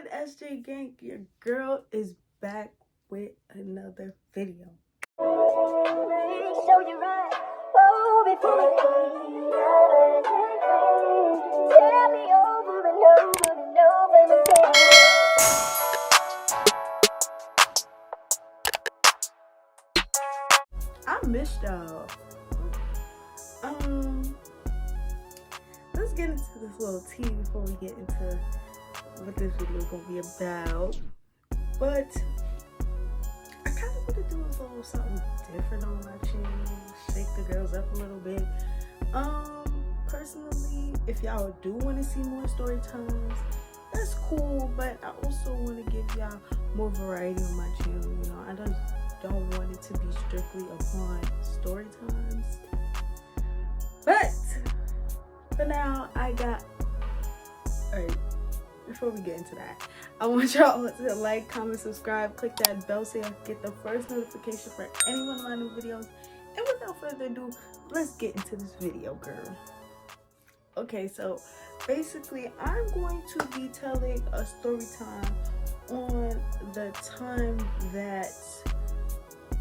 SJ Gang, your girl is back with another video. I missed y'all. Let's get into this little tea before we get into what this video is gonna be about. But I kind of want to do a little something different on my channel, shake the girls up a little bit. Personally, if y'all do want to see more story times, that's cool, but I also want to give y'all more variety on my channel. You know, I don't want it to be strictly upon story times. But for now, alright, before we get into that, I want y'all to like, comment, subscribe, click that bell so y'all get the first notification for any one of my new videos. And without further ado, let's get into this video, girl. Okay, so basically, I'm going to be telling a story time on the time that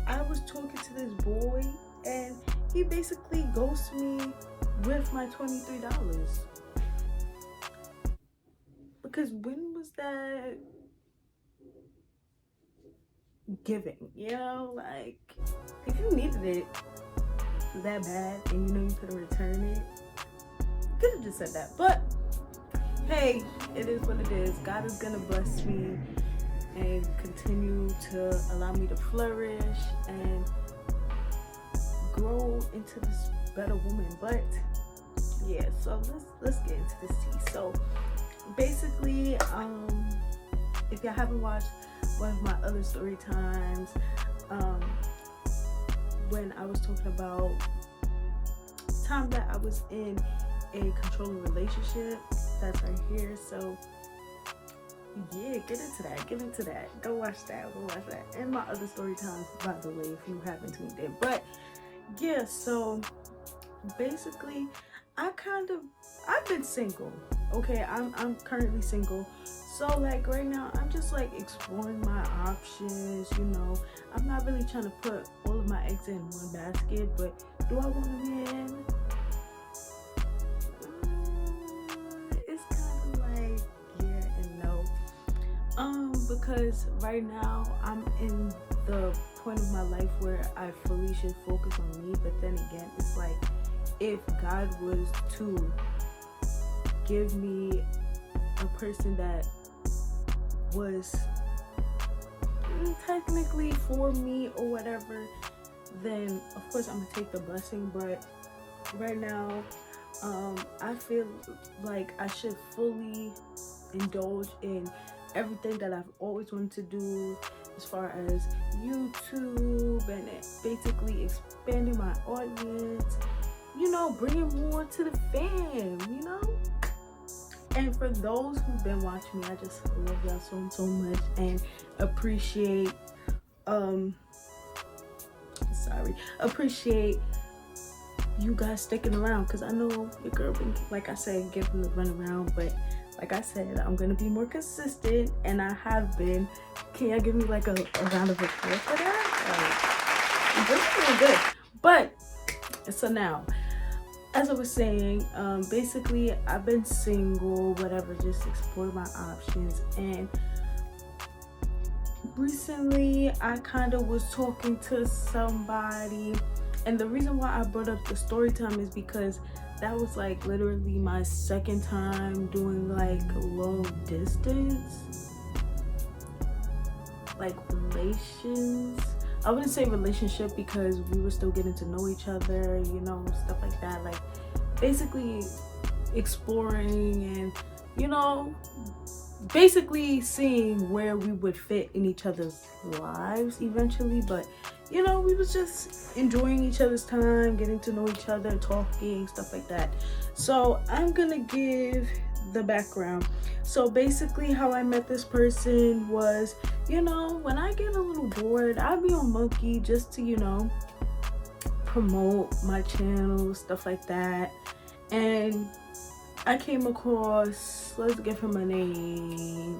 I was talking to this boy and he basically ghosted me with my $23. Because when was that giving? You know, like, if you needed it that bad and you know you couldn't return it, you could have just said that. But hey, it is what it is. God is gonna bless me and continue to allow me to flourish and grow into this better woman. But yeah, so let's get into this tea. So basically, if y'all haven't watched one of my other story times, when I was talking about time that I was in a controlling relationship, that's right here. So yeah, get into that. Go watch that. And my other story times, by the way, if you haven't tuned in. But yeah, so basically, I've been single. Okay, I'm currently single. So like right now, I'm just like exploring my options. You know, I'm not really trying to put all of my eggs in one basket. But do I want a man? It's kind of like yeah and no. Because right now I'm in the point of my life where I fully should focus on me. But then again, it's like, if God was to give me a person that was technically for me or whatever, then of course I'm gonna take the blessing. But right now, I feel like I should fully indulge in everything that I've always wanted to do, as far as YouTube and basically expanding my audience, you know, bringing more to the fam, you know. And for those who've been watching me, I just love y'all so much and appreciate you guys sticking around, because I know your girl been, like I said, giving the run around, but like I said, I'm gonna be more consistent, and I have been. Can y'all give me like a round of applause for that? Like, this is really good. But so now, as I was saying, basically I've been single, whatever, just exploring my options. And recently I kind of was talking to somebody, and the reason why I brought up the story time is because that was like literally my second time doing like long distance, like relations. I wouldn't say relationship because we were still getting to know each other, you know, stuff like that. Like basically exploring and, you know, basically seeing where we would fit in each other's lives eventually. But, you know, we was just enjoying each other's time, getting to know each other, talking, stuff like that. So I'm gonna give the background. So basically how I met this person was, you know, when I get a little bored, I'd be on Monkey just to, you know, promote my channel, stuff like that. And I came across, let's give him a name,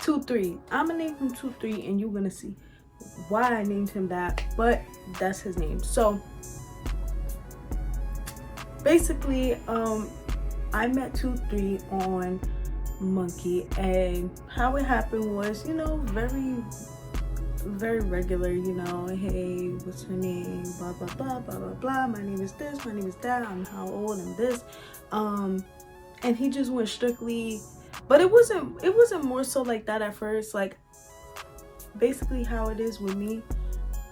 2-3. I'm gonna name him 2-3, and you're gonna see why I named him that, but that's his name. So basically, I met 2-3 on Monkey, and how it happened was, you know, very very regular, you know, hey, what's your name, blah blah blah blah blah blah, my name is this, my name is that, I'm how old, I'm this, and he just went strictly, but it wasn't more so like that at first. Like, basically how it is with me,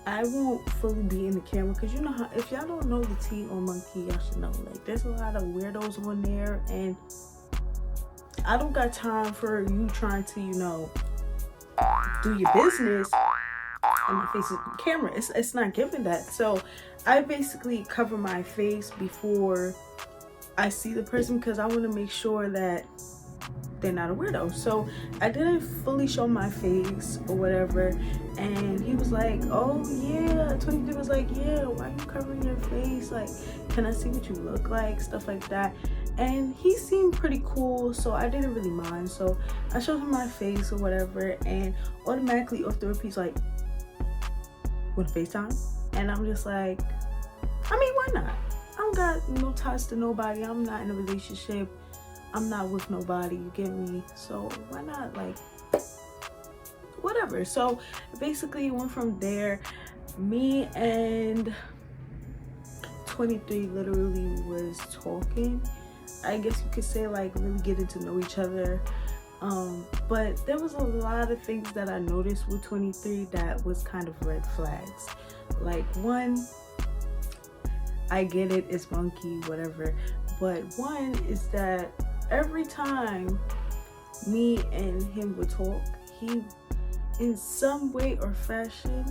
I won't fully be in the camera, because you know how, if y'all don't know the tea on Monkey, y'all should know, like, there's a lot of weirdos on there, and I don't got time for you trying to, you know, do your business and my face is on camera. It's not giving that. So I basically cover my face before I see the person, because I want to make sure that they're not a weirdo. So I didn't fully show my face or whatever, and he was like, oh yeah, 23 was like, yeah, why are you covering your face, like, can I see what you look like, stuff like that. And he seemed pretty cool, so I didn't really mind. So I showed him my face or whatever, and automatically off the rip he's like, with FaceTime? And I'm just like, I mean, why not? I don't got no ties to nobody. I'm not in a relationship. I'm not with nobody, you get me? So why not, like, whatever. So basically it went from there. Me and 23 literally was talking. I guess you could say, like, really getting to know each other. But there was a lot of things that I noticed with 23 that was kind of red flags. Like, one, I get it, it's Monkey, whatever, but one is that every time me and him would talk, he, in some way or fashion,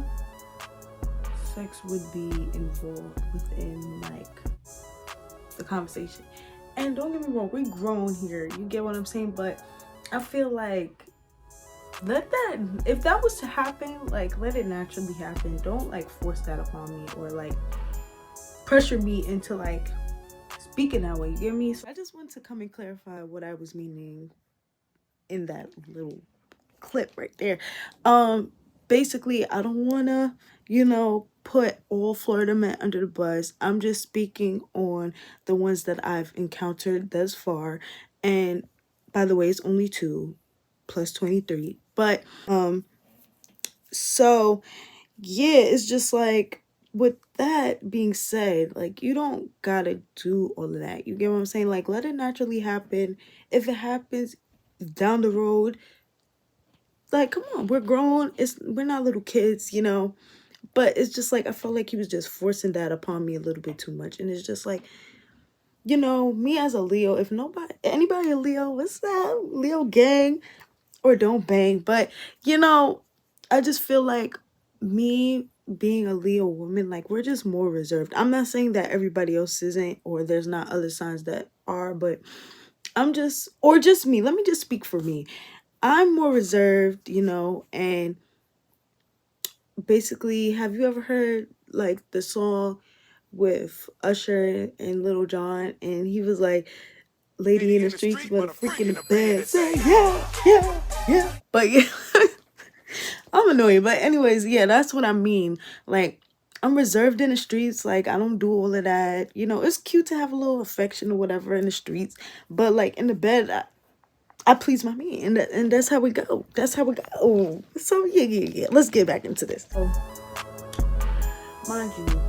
sex would be involved within, like, the conversation. And don't get me wrong, we're grown here, you get what I'm saying? But I feel like, let that, if that was to happen, like, let it naturally happen. Don't, like, force that upon me, or, like, pressure me into, like, speaking that way, you get me? So I just want to come and clarify what I was meaning in that little clip right there. Basically, I don't want to, you know, put all Florida men under the bus. I'm just speaking on the ones that I've encountered thus far. And by the way, it's only 2 plus 23. But so yeah, it's just like, with that being said, like, you don't gotta do all of that, you get what I'm saying? Like, let it naturally happen. If it happens down the road, like, come on, we're grown, we're not little kids, you know. But it's just like, I felt like he was just forcing that upon me a little bit too much. And it's just like, you know, me as a Leo, if anybody a Leo, what's that, Leo gang, or don't bang. But, you know, I just feel like, me being a Leo woman, like, we're just more reserved. I'm not saying that everybody else isn't, or there's not other signs that are, but I'm just, or just me, let me just speak for me. I'm more reserved, you know. And basically, have you ever heard, like, the song with Usher and Lil Jon, and he was like, lady in the streets but a freak in the bed, say yeah. But yeah, I'm annoying, but anyways, yeah, that's what I mean. Like, I'm reserved in the streets, like, I don't do all of that, you know. It's cute to have a little affection or whatever in the streets, but, like, in the bed, I please my man, and that's how we go. That's how we go. So yeah. Let's get back into this. So, mind you,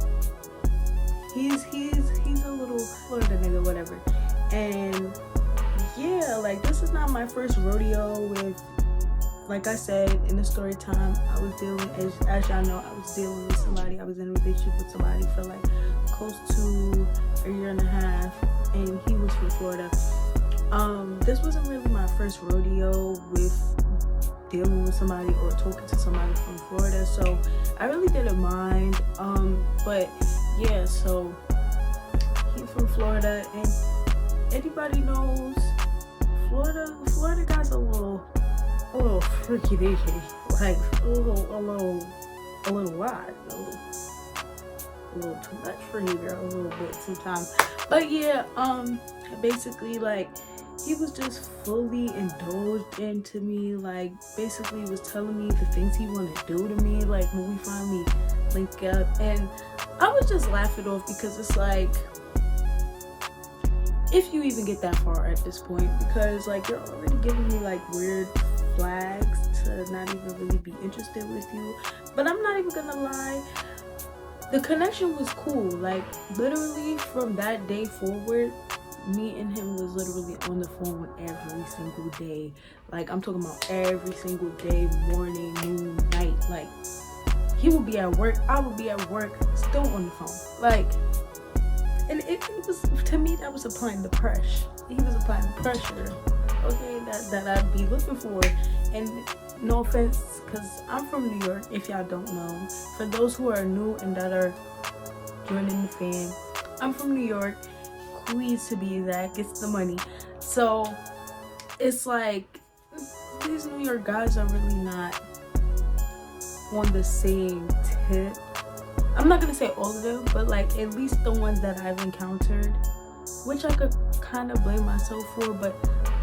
he's a little Florida nigga, whatever. And yeah, like, this is not my first rodeo with, like I said in the story time, I was dealing, as y'all know, I was dealing with somebody. I was in a relationship with somebody for, like, close to a year and a half, and he was from Florida. This wasn't really my first rodeo with dealing with somebody or talking to somebody from Florida, so I really didn't mind. But yeah, so he's from Florida, and anybody knows Florida guys a little freaky deaky, like a little wild, a little too much for you, girl, a little bit sometimes. But yeah, basically, like, he was just fully indulged into me, like basically was telling me the things he wanted to do to me, like when we finally link up. And I would just laugh it off because it's like, if you even get that far at this point, because like you're already giving me like weird flags to not even really be interested with you. But I'm not even gonna lie, the connection was cool. Like literally from that day forward, me and him was literally on the phone every single day. Like I'm talking about every single day, morning, noon, night. Like he would be at work, I would be at work, still on the phone. Like, and it was, to me, that was applying the pressure. He was applying pressure, okay, that I'd be looking for. And no offense, because I'm from New York, if y'all don't know. For those who are new and that are joining the fam, I'm from New York. Queens to be exact, gets the money. So it's like these New York guys are really not on the same tip. I'm not gonna say all of them, but like at least the ones that I've encountered, which I could kind of blame myself for, but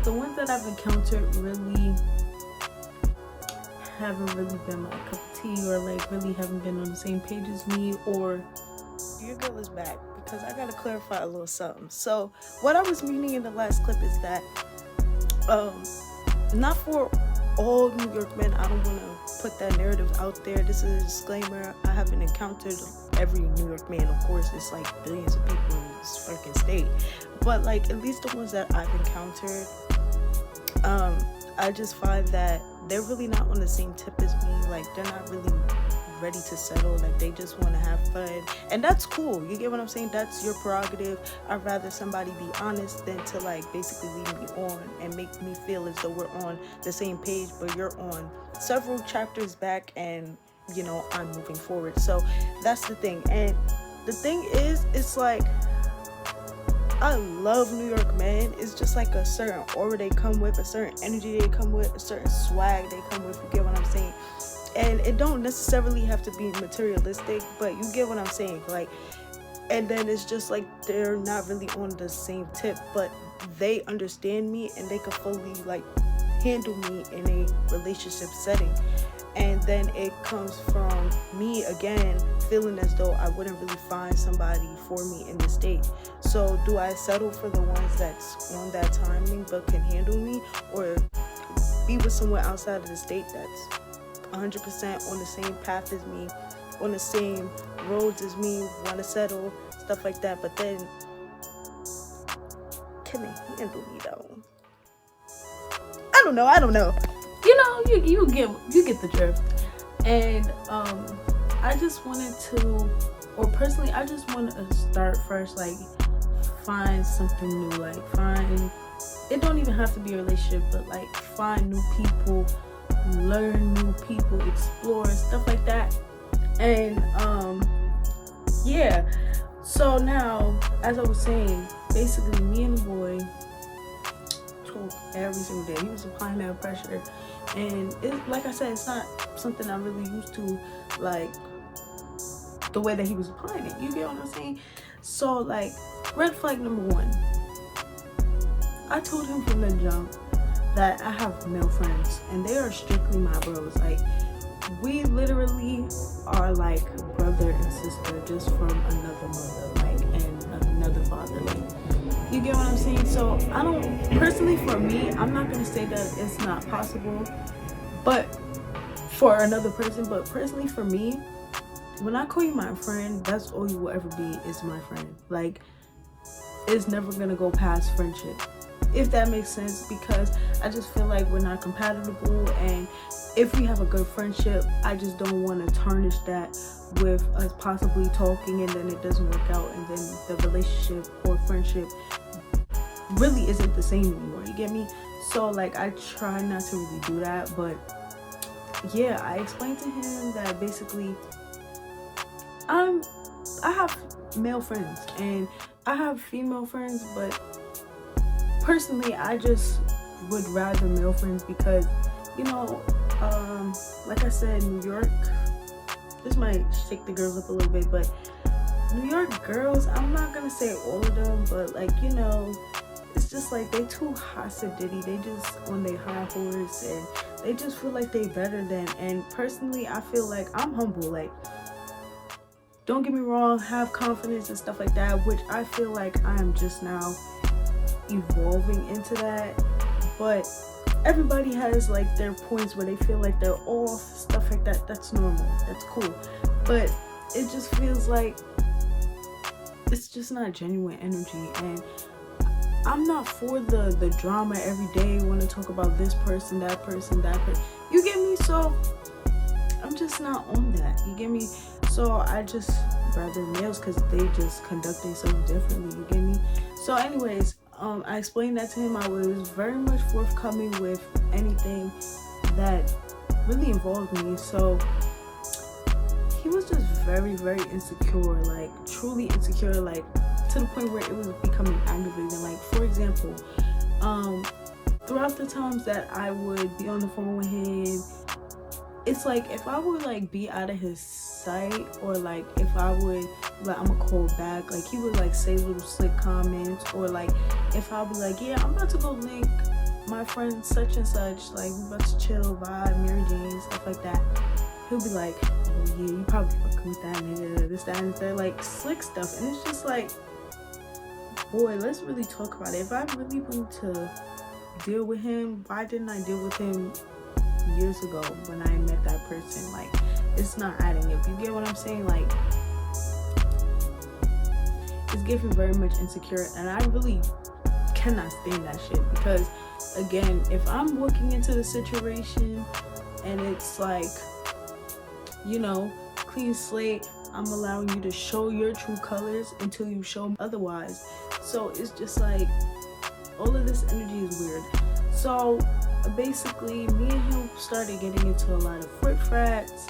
the ones that I've encountered really haven't really been my cup of tea, or like really haven't been on the same page as me. Or your girl is back, because I gotta clarify a little something. So what I was meaning in the last clip is that not for all New York men, I don't want to put that narrative out there. This is a disclaimer. I haven't encountered every New York man. Of course, it's like billions of people in this fucking state, but like at least the ones that I've encountered, I just find that they're really not on the same tip as me. Like they're not really ready to settle. Like they just want to have fun, and that's cool. You get what I'm saying? That's your prerogative. I'd rather somebody be honest than to like basically lead me on and make me feel as though we're on the same page, but you're on several chapters back and you know I'm moving forward. So that's the thing. And the thing is, it's like I love New York men. It's just like a certain aura they come with, a certain energy they come with, a certain swag they come with. You get what I'm saying? And it don't necessarily have to be materialistic, but you get what I'm saying. Like, and then it's just like they're not really on the same tip, but they understand me and they can fully like handle me in a relationship setting. And then it comes from me again feeling as though I wouldn't really find somebody for me in the state. So do I settle for the ones that's on that timing but can handle me, or be with someone outside of the state that's 100% on the same path as me, on the same roads as me, want to settle, stuff like that, but then can they handle me though? I don't know. You know, you get the drift. And I just wanted to, or personally, I just wanted to start first, like find something new, like find, it don't even have to be a relationship, but like find new people, learn new people, explore, stuff like that. And yeah, so now, as I was saying, basically me and the boy talk every single day. He was applying that pressure, and it, like I said, it's not something I'm really used to, like the way that he was applying it. You get what I'm saying? So like, red flag number one, I told him from the jump that I have male friends and they are strictly my bros. Like we literally are like brother and sister, just from another mother, like, and another father. Like, you get what I'm saying? So I don't, personally for me, I'm not gonna say that it's not possible, but for another person, but personally for me, when I call you my friend, that's all you will ever be, is my friend. Like, it's never gonna go past friendship, if that makes sense, because I just feel like we're not compatible, and if we have a good friendship, I just don't want to tarnish that with us possibly talking and then it doesn't work out, and then the relationship or friendship really isn't the same anymore. You get me? So like, I try not to really do that. But yeah, I explained to him that basically I have male friends and I have female friends, but personally I just would rather male friends because, you know, like I said, New York, this might shake the girls up a little bit, but New York girls, I'm not gonna say all of them, but like, you know, it's just like they too hot diddy. They just on their high horse and they just feel like they better than. And personally, I feel like I'm humble. Like, don't get me wrong, have confidence and stuff like that, which I feel like I'm just now evolving into that. But everybody has like their points where they feel like they're off, stuff like that. That's normal, that's cool. But it just feels like it's just not genuine energy. And I'm not for the drama every day. Want to talk about this person, that person, that person, you get me? So I'm just not on that, you get me? So I just rather males because they just conduct themselves differently, you get me? So anyways, I explained that to him. I was very much forthcoming with anything that really involved me. So he was just very, very insecure, like truly insecure, like to the point where it was becoming aggravating. Like, for example, throughout the times that I would be on the phone with him, it's like if I would like be out of his sight, or like if I would like I'm gonna call back, like he would like say little slick comments, or like if I would like, yeah, I'm about to go link my friend such and such, like we about to chill, vibe, Mary Jane, stuff like that, he'll be like, oh yeah, you probably fucking with that nigga, this, that, and that, like slick stuff. And it's just like, boy, let's really talk about it. If I really wanted to deal with him, why didn't I deal with him years ago when I met that person? Like, it's not adding up, you get what I'm saying? Like, it's giving very much insecure, and I really cannot stand that shit. Because again, if I'm walking into the situation and it's like, you know, clean slate, I'm allowing you to show your true colors until you show me otherwise. So it's just like, all of this energy is weird. So basically, me and him started getting into a lot of frats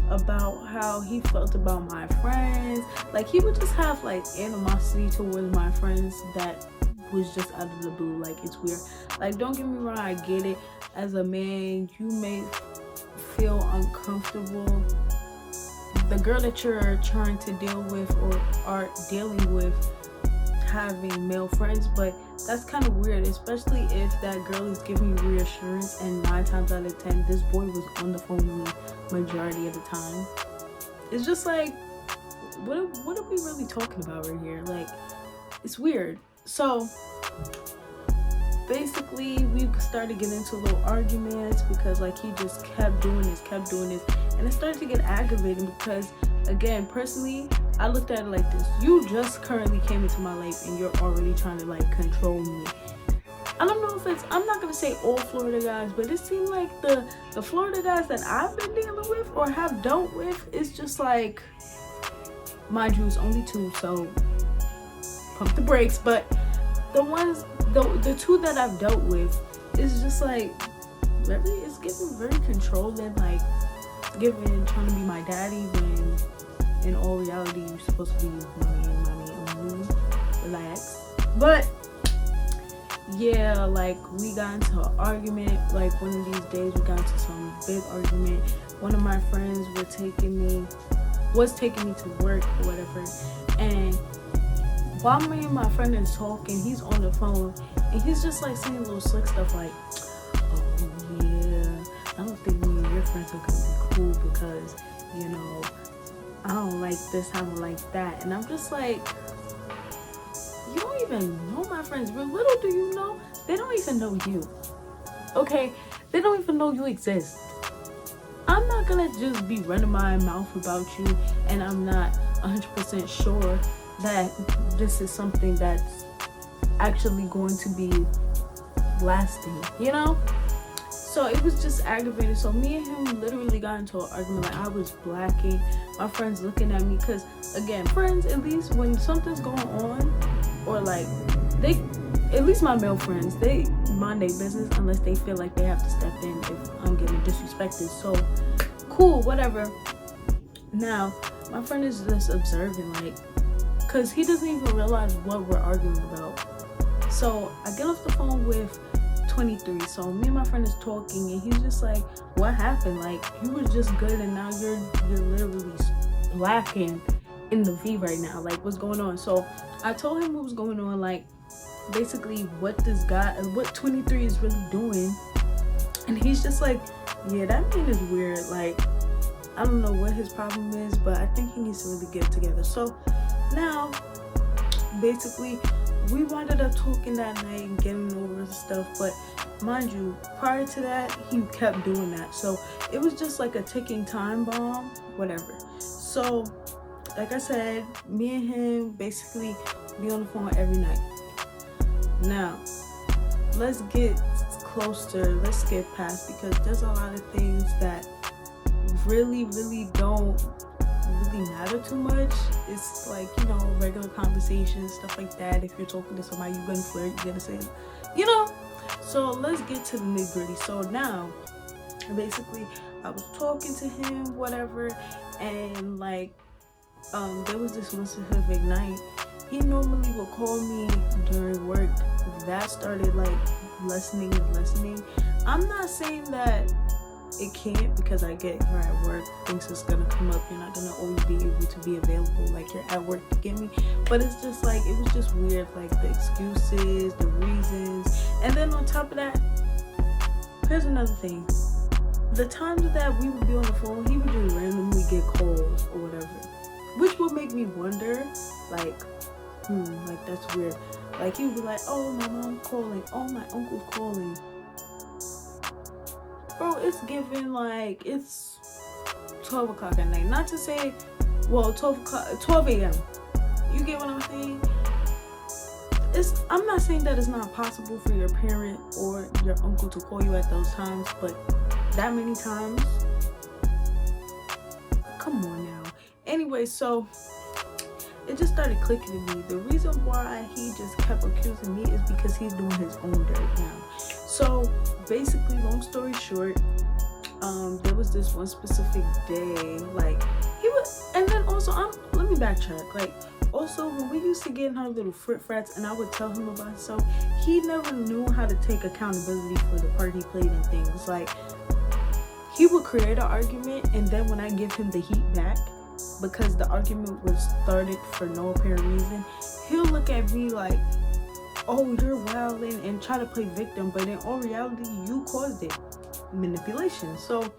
about how he felt about my friends. Like, he would just have like animosity towards my friends that was just out of the blue. Like, it's weird. Like, don't get me wrong, I get it. As a man, you may feel uncomfortable. The girl that you're trying to deal with or are dealing with having male friends, but that's kind of weird, especially if that girl is giving you reassurance, and 9 times out of 10 this boy was on the phone with me majority of the time. It's just like, what are we really talking about right here? Like, it's weird. So basically, we started getting into little arguments because like he just kept doing this, and it started to get aggravating because, again, personally, I looked at it like this: you just currently came into my life and you're already trying to like control me. I don't know if it's, I'm not gonna say all Florida guys, but it seemed like the Florida guys that I've been dealing with or have dealt with, is just like, mind you, it's only 2, so pump the brakes. But the 2 that I've dealt with is just like, it's getting very controlling, like trying to be my daddy when in all reality you're supposed to be mommy only. Relax. But yeah, like we got into an argument. Like, one of these days we got into some big argument. One of my friends was taking me to work or whatever, and while me and my friend is talking, he's on the phone and he's just like saying little slick stuff like, oh yeah, I don't think me and your friends are gonna be cool because, you know, I don't like this, I don't like that. And I'm just like, you don't even know my friends, but little do you know, they don't even know you. Okay, they don't even know you exist. I'm not gonna just be running my mouth about you and I'm not 100% sure that this is something that's actually going to be lasting, you know? So it was just aggravating. So me and him literally got into an argument. Like, I was blacking, my friends looking at me, because again, friends, at least when something's going on, or like they, at least my male friends, they mind their business unless they feel like they have to step in if I'm getting disrespected. So cool, whatever. Now my friend is just observing, like, because he doesn't even realize what we're arguing about. So I get off the phone with 23. So me and my friend is talking and he's just like, what happened? Like, you were just good and now you're literally lacking in the V right now. Like, what's going on? So I told him what was going on. Like, basically what this guy, what 23 is really doing. And he's just like, yeah, that man is weird. Like, I don't know what his problem is, but I think he needs to really get it together. So now, basically, we wound up talking that night and getting over stuff. But mind you, prior to that, he kept doing that. So it was just like a ticking time bomb, whatever. So, like I said, me and him basically be on the phone every night. Now, let's get closer. Let's get past, because there's a lot of things that really don't really matter too much. It's like, you know, regular conversations, stuff like that. If you're talking to somebody, you're gonna flirt, you're gonna say, you know. So let's get to the nitty-gritty. So now, basically, I was talking to him, whatever, and like, there was this one specific night. He normally would call me during work. That started like lessening. I'm not saying that it can't, because I get you're at work, things is gonna come up, you're not gonna always be able to be available, like you're at work, to get me. But it's just like, it was just weird, like the excuses, the reasons. And then on top of that, here's another thing. The times that we would be on the phone, he would just randomly get calls or whatever, which would make me wonder, like, like that's weird. Like he would be like, oh, my mom calling, oh, my uncle's calling. Bro, it's giving like, it's 12 o'clock at night. Not to say, well, 12 a.m. You get what I'm saying? I'm not saying that it's not possible for your parent or your uncle to call you at those times, but that many times? Come on now. Anyway, so it just started clicking to me. The reason why he just kept accusing me is because he's doing his own dirt now. So basically, long story short, there was this one specific day, like he was, and then also let me backtrack. Like also, when we used to get in our little frats and I would tell him about himself, he never knew how to take accountability for the part he played in things. Like he would create an argument, and then when I give him the heat back, because the argument was started for no apparent reason, he'll look at me like, oh, you're wilding, and try to play victim, but in all reality, you caused it. Manipulation. So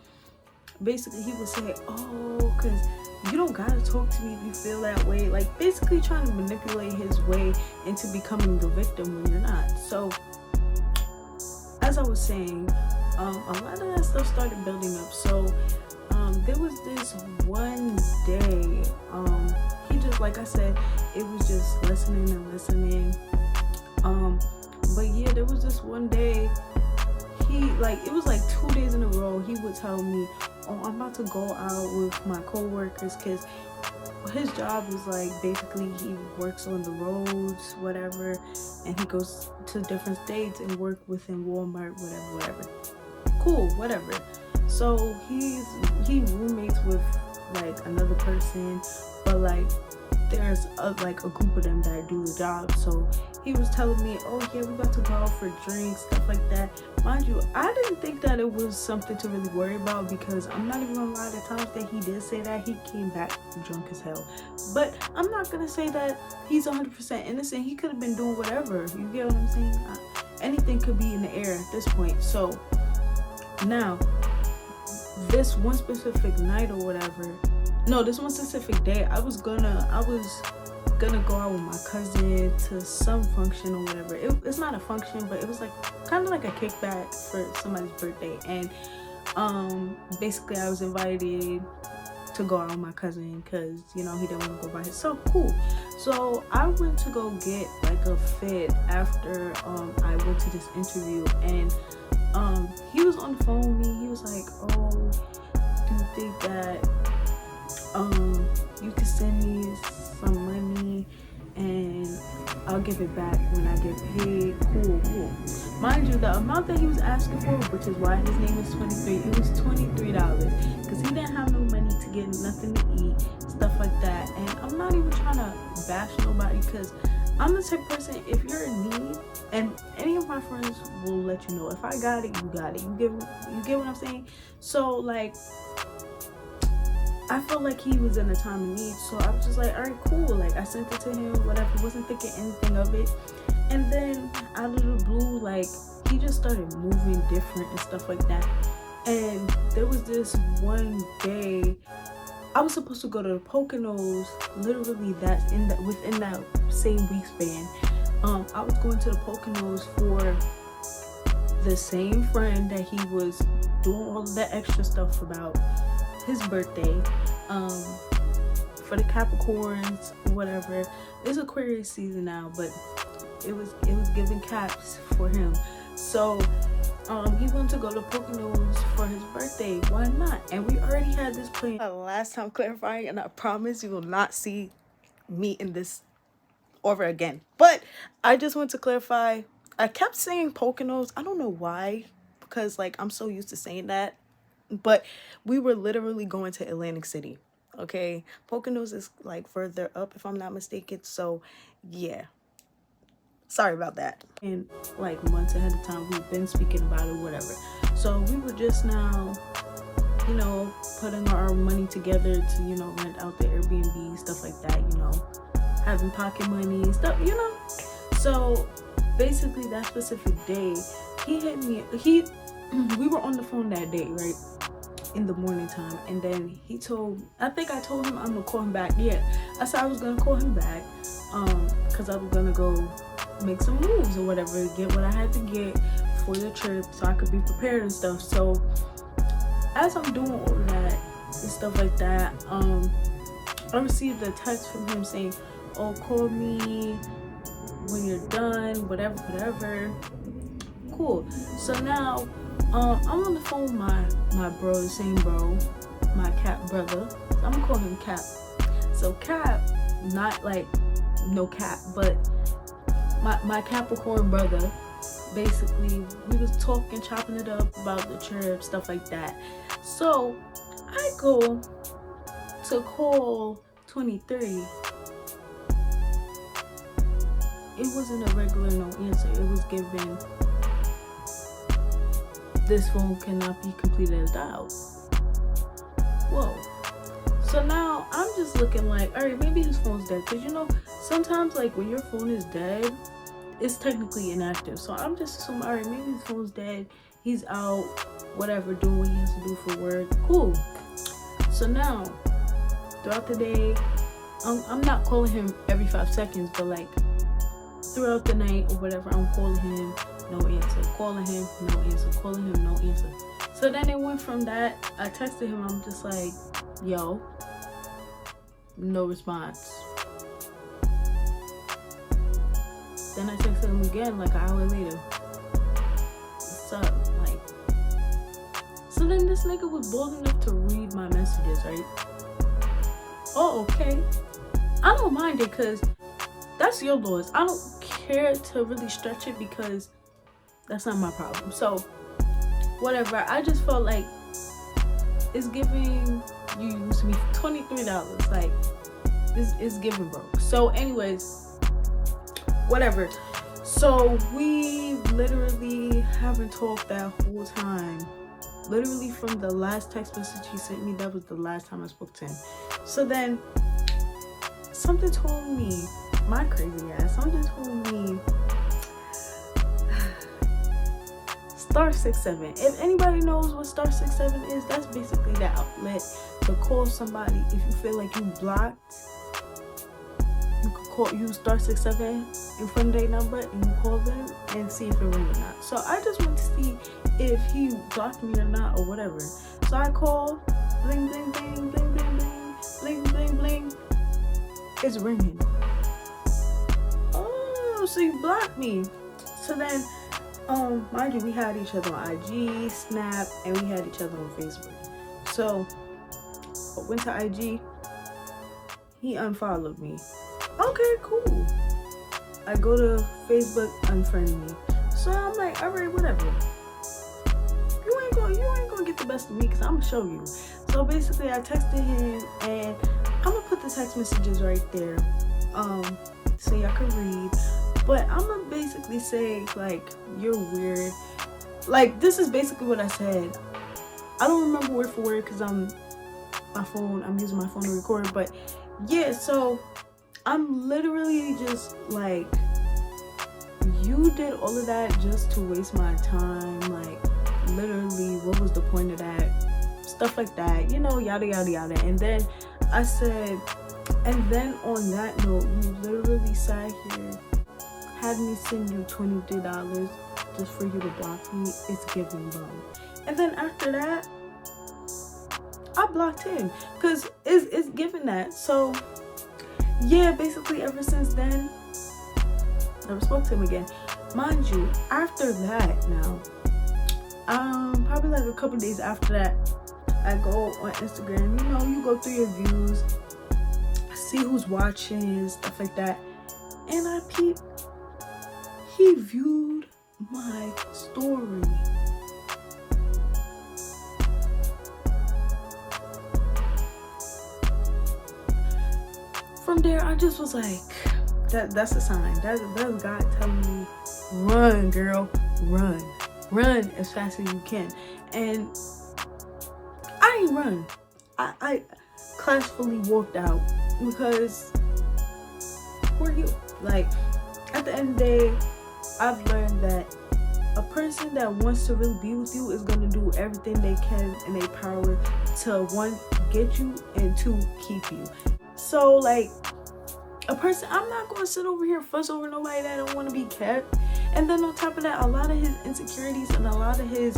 basically he would say, oh, because you don't gotta talk to me if you feel that way. Like basically trying to manipulate his way into becoming the victim when you're not. So as I was saying, a lot of that stuff started building up. So there was this one day, he just, like I said, it was just listening. But yeah, there was this one day, it was like 2 days in a row, he would tell me, oh, I'm about to go out with my co-workers, because his job is like, basically he works on the roads, whatever, and he goes to different states and work within Walmart, whatever. Cool, whatever. So he roommates with like another person, but like there's a group of them that do the job. So he was telling me, oh yeah, we're about to go out for drinks, stuff like that. Mind you, I didn't think that it was something to really worry about, because I'm not even gonna lie, the times that he did say that, he came back drunk as hell. But I'm not gonna say that he's 100% innocent. He could have been doing whatever, you get what I'm saying? Anything could be in the air at this point. So now, this one specific night or whatever, no, this one specific day, I was gonna go out with my cousin to some function or whatever. It's not a function, but it was like kind of like a kickback for somebody's birthday, and basically I was invited to go out with my cousin because, you know, he didn't want to go by himself. Cool. So I went to go get like a fit after I went to this interview, and he was on the phone with me. He was like, oh, do you think that you could send me some money and I'll give it back when I get paid? Cool. Mind you, the amount that he was asking for, which is why his name is 23, it was $23, because he didn't have no money to get nothing to eat, stuff like that. And I'm not even trying to bash nobody, because I'm the type of person, if you're in need, and any of my friends will let you know, if I got it, you got it. You get what I'm saying? So like, I felt like he was in a time of need, so I was just like, all right, cool. Like I sent it to him, whatever. Wasn't thinking anything of it. And then out of the blue, like, he just started moving different and stuff like that. And there was this one day I was supposed to go to the Poconos, literally that's in that within that same week span. I was going to the Poconos for the same friend that he was doing all of that extra stuff about his birthday. For the Capricorns, whatever. It's Aquarius season now, but it was giving caps for him. So he wanted to go to Poconos for his birthday. Why not? And we already had this plan. Last time clarifying, and I promise you will not see me in this over again. But I just want to clarify. I kept saying Poconos. I don't know why, because like I'm so used to saying that. But we were literally going to Atlantic City. Okay, Poconos is like further up if I'm not mistaken. So yeah, sorry about that. And like months ahead of time, we've been speaking about it, whatever. So we were just now, you know, putting our money together to, you know, rent out the Airbnb, stuff like that, you know, having pocket money and stuff, you know. So basically that specific day, he hit me, we were on the phone that day, right? In the morning time, and then I think I told him I'm gonna call him back. Yeah, I said I was gonna call him back because I was gonna go make some moves or whatever, get what I had to get for the trip so I could be prepared and stuff. So as I'm doing all of that and stuff like that, I received a text from him saying, oh, call me when you're done, whatever. Cool. So now I'm on the phone with my bro, the same bro, my Cap brother. I'm gonna call him Cap. So Cap, not like no cap, but my Capricorn brother. Basically, we was talking, chopping it up about the trip, stuff like that. So I go to call 23. It wasn't a regular no answer. It was given, this phone cannot be completed as dialed. Whoa. So now I'm just looking like, all right, maybe his phone's dead. Because, you know, sometimes like when your phone is dead, it's technically inactive. So I'm just assuming, all right, maybe his phone's dead. He's out, whatever, doing what he has to do for work. Cool. So now, throughout the day, I'm not calling him every 5 seconds, but like throughout the night or whatever, I'm calling him. No answer. Calling him, no answer. Calling him, no answer. So then it went from that. I texted him. I'm just like, yo, no response. Then I texted him again like an hour later. What's up? Like, so then this nigga was bold enough to read my messages, right? Oh, okay. I don't mind it because that's your laws. I don't care to really stretch it because that's not my problem. So whatever. I just felt like it's giving you used me $23. Like it's giving broke. So anyways, whatever. So we literally haven't talked that whole time. Literally from the last text message he sent me, that was the last time I spoke to him. So then something told me, my crazy ass, something told me *67. If anybody knows what *67 is, that's basically the outlet to call somebody. If you feel like you blocked, you could use *67 in front of their number and you call them and see if it rings or not. So I just want to see if he blocked me or not or whatever. So I call, bling bling bling bling bling bling bling bling bling. It's ringing. Oh, so you blocked me. So then mind you, we had each other on IG, Snap, and we had each other on Facebook. So I went to IG, he unfollowed me. Okay, cool. I go to Facebook, unfriend me. So I'm like, all right, whatever. You ain't gonna get the best of me because I'm gonna show you. So basically I texted him and I'm gonna put the text messages right there so y'all can read. But I'm gonna basically say, like, you're weird. Like, this is basically what I said. I don't remember word for word because I'm using my phone to record. But yeah, so I'm literally just like, you did all of that just to waste my time, like literally, what was the point of that? Stuff like that, you know, yada yada yada. And then I said, and then on that note, you literally sat here, had me send you $23 just for you to block me. It's giving bum. And then after that, I blocked him because it's giving that. So yeah, basically ever since then, never spoke to him again. Mind you, after that now, probably like a couple days after that, I go on Instagram, you know, you go through your views, see who's watching, stuff like that. And I peeped, he viewed my story. From there, I just was like, that's a sign. That's God telling me, run, girl, run as fast as you can. And I didn't run. I classfully walked out because who are you? Like, at the end of the day, I've learned that a person that wants to really be with you is going to do everything they can in their power to, one, get you, and two, keep you. So like, a person, I'm not going to sit over here fuss over nobody that don't want to be kept. And then on top of that, a lot of his insecurities and a lot of his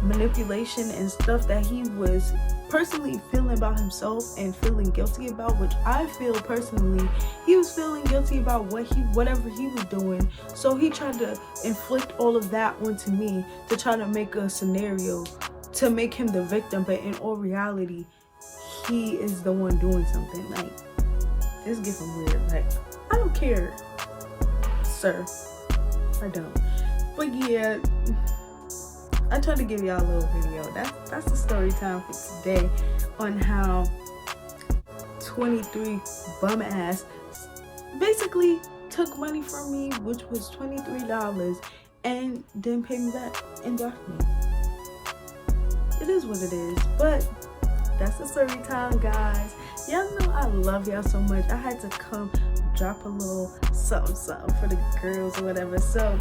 manipulation and stuff that he was personally feeling about himself and feeling guilty about, which I feel personally he was feeling guilty about whatever he was doing. So he tried to inflict all of that onto me to try to make a scenario to make him the victim, but in all reality, he is the one doing something. Like, it's getting weird. Like, I don't care, sir. I don't. But yeah, I tried to give y'all a little video. That's the story time for today on how 23 bum ass basically took money from me, which was $23, and didn't pay me back and blocked me. It is what it is, but that's the story time, guys. Y'all know I love y'all so much. I had to come drop a little something for the girls or whatever. So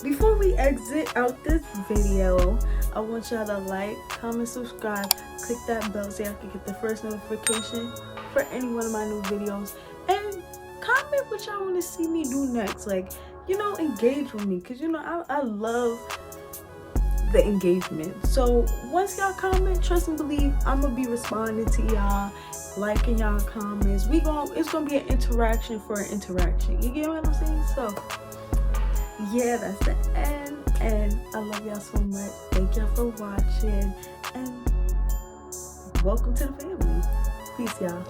before we exit out this video, I want y'all to like, comment, subscribe, click that bell so y'all can get the first notification for any one of my new videos, and comment what y'all want to see me do next. Like, you know, engage with me, because you know I love the engagement. So once y'all comment, trust and believe, I'm gonna be responding to y'all, liking y'all comments. It's gonna be an interaction for an interaction. You get what I'm saying? So yeah, that's the end, and I love y'all so much. Thank y'all for watching, and welcome to the family. Peace, y'all.